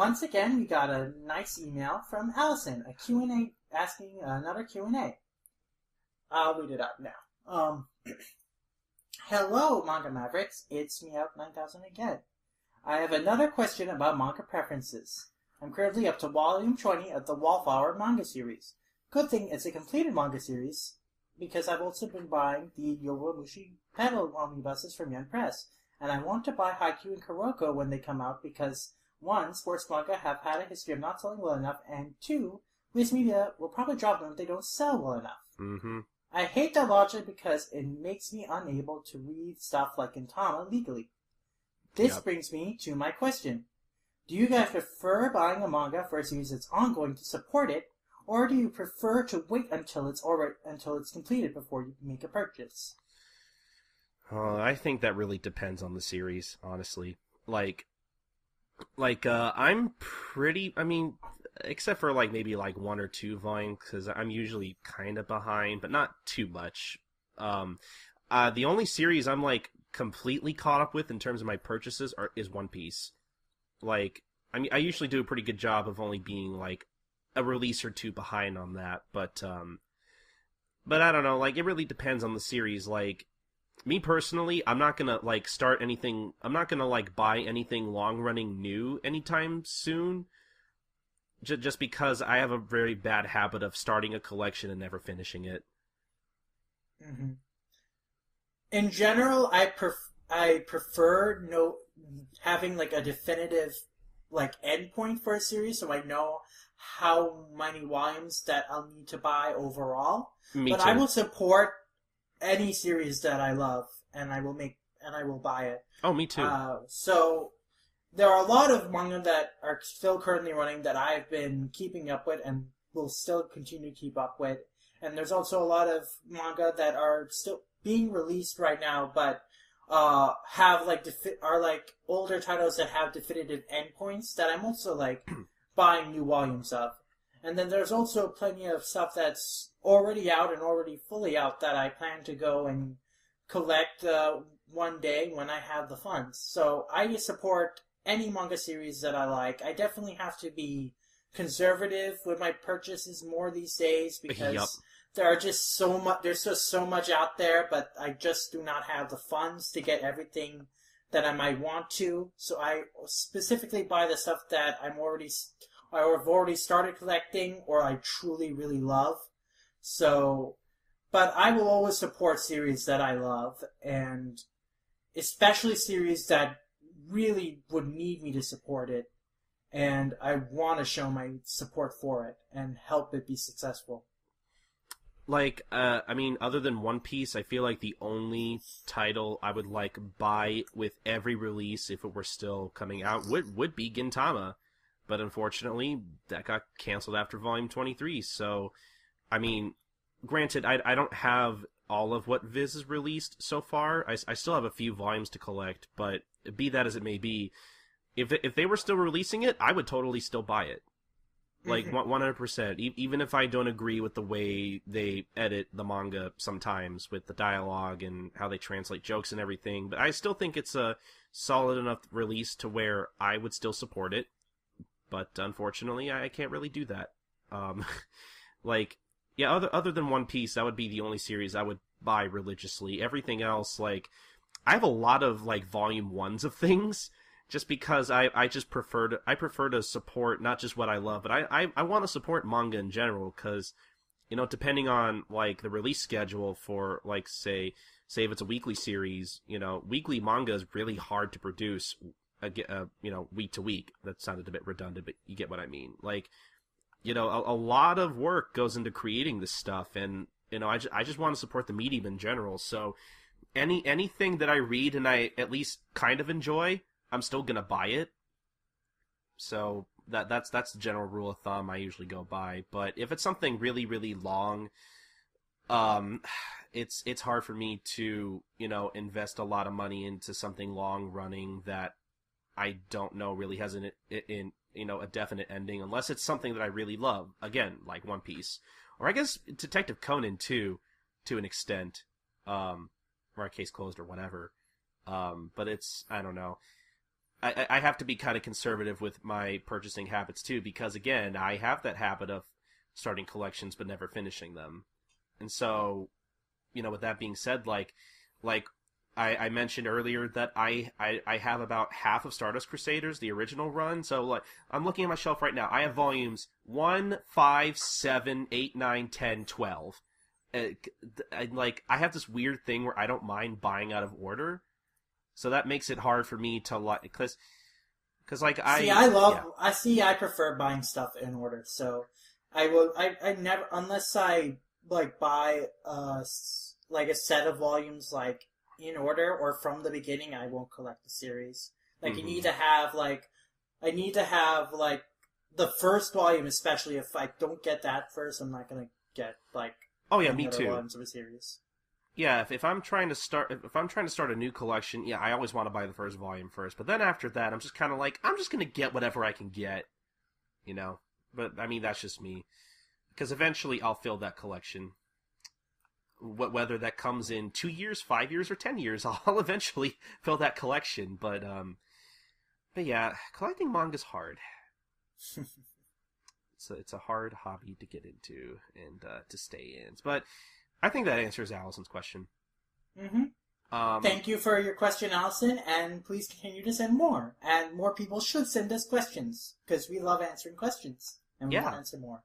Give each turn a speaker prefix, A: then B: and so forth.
A: once again, we got a nice email from Allison, a Q&A, asking another Q&A. I'll read it out now. Hello, Manga Mavericks. It's me out 9000 again. I have another question about manga preferences. I'm currently up to volume 20 of the Wallflower manga series. Good thing it's a completed manga series, because I've also been buying the Yowamushi pedal omnibuses from Yen Press, and I want to buy Haikyuu and Kuroko when they come out because, one, sports manga have had a history of not selling well enough, and two, Viz Media will probably drop them if they don't sell well enough.
B: Mm-hmm.
A: I hate that logic because it makes me unable to read stuff like Gintama legally. This brings me to my question. Do you guys prefer buying a manga for a series that's ongoing to support it, or do you prefer to wait until it's completed before you make a purchase?
B: I think that really depends on the series, honestly. I'm pretty, except for maybe one or two volumes, because I'm usually kind of behind, but not too much. The only series I'm completely caught up with in terms of my purchases is One Piece. I usually do a pretty good job of only being a release or two behind on that, but I don't know, it really depends on the series. Me personally, I'm not gonna start anything. I'm not gonna buy anything long running new anytime soon. Just because I have a very bad habit of starting a collection and never finishing it.
A: Mm-hmm. In general, I prefer having a definitive endpoint for a series, so I know how many volumes that I'll need to buy overall.
B: Me too.
A: I will support any series that I love, and I will buy it.
B: Oh, me too.
A: So there are a lot of manga that are still currently running that I've been keeping up with and will still continue to keep up with. And there's also a lot of manga that are still being released right now, but have older titles that have definitive endpoints that I'm also buying new volumes of. And then there's also plenty of stuff that's already out and already fully out that I plan to go and collect one day when I have the funds. So I support any manga series that I like. I definitely have to be conservative with my purchases more these days because there's just so much out there, but I just do not have the funds to get everything that I might want to. So I specifically buy the stuff that I've already started collecting or I truly, really love. So, but I will always support series that I love, and especially series that really would need me to support it, and I want to show my support for it and help it be successful.
B: Other than One Piece, I feel like the only title I would buy with every release if it were still coming out would be Gintama. But unfortunately, that got canceled after Volume 23, so, granted, I don't have all of what Viz has released so far. I still have a few volumes to collect, but be that as it may be, if they were still releasing it, I would totally still buy it. 100%. Even if I don't agree with the way they edit the manga sometimes with the dialogue and how they translate jokes and everything, but I still think it's a solid enough release to where I would still support it. But unfortunately, I can't really do that. Other than One Piece, that would be the only series I would buy religiously. Everything else, I have a lot of volume 1s of things, just because I prefer to support not just what I love, but I want to support manga in general, because depending on the release schedule for say if it's a weekly series, weekly manga is really hard to produce. Week to week. That sounded a bit redundant, but you get what I mean. A lot of work goes into creating this stuff, and I just want to support the medium in general. So anything that I read and I at least kind of enjoy, I'm still gonna buy it. So that's the general rule of thumb I usually go by. But if it's something really, really long, it's hard for me to invest a lot of money into something long running that I don't know really has a definite ending, unless it's something that I really love. Again, like One Piece, or I guess Detective Conan too, to an extent, or a Case Closed or whatever. But I don't know. I have to be kind of conservative with my purchasing habits too, because again, I have that habit of starting collections but never finishing them. And so, with that being said, like I mentioned earlier that I have about half of Stardust Crusaders, the original run. So like I'm looking at my shelf right now. I have volumes 1, 5, 7, 8, 9, 10, 12. I have this weird thing where I don't mind buying out of order. So that makes it hard for me to like, because like
A: I prefer buying stuff in order. So I never, unless I like buy like a set of volumes like in order or from the beginning, I won't collect the series. Like you need to have I need to have like the first volume, especially if I don't get that first, I'm not gonna get like
B: me too.
A: volumes of a series.
B: Yeah, if I'm trying to start a new collection, yeah, I always want to buy the first volume first. But then after that, I'm just kind of like, I'm just gonna get whatever I can get, But I mean, that's just me, because eventually I'll fill that collection. Whether that comes in 2 years, 5 years, or 10 years, I'll eventually fill that collection. But yeah, collecting manga's hard. It's a hard hobby to get into and to stay in. But I think that answers Allison's question.
A: Thank you for your question, Allison, and please continue to send more. And more people should send us questions, because we love answering questions, and we want to answer more.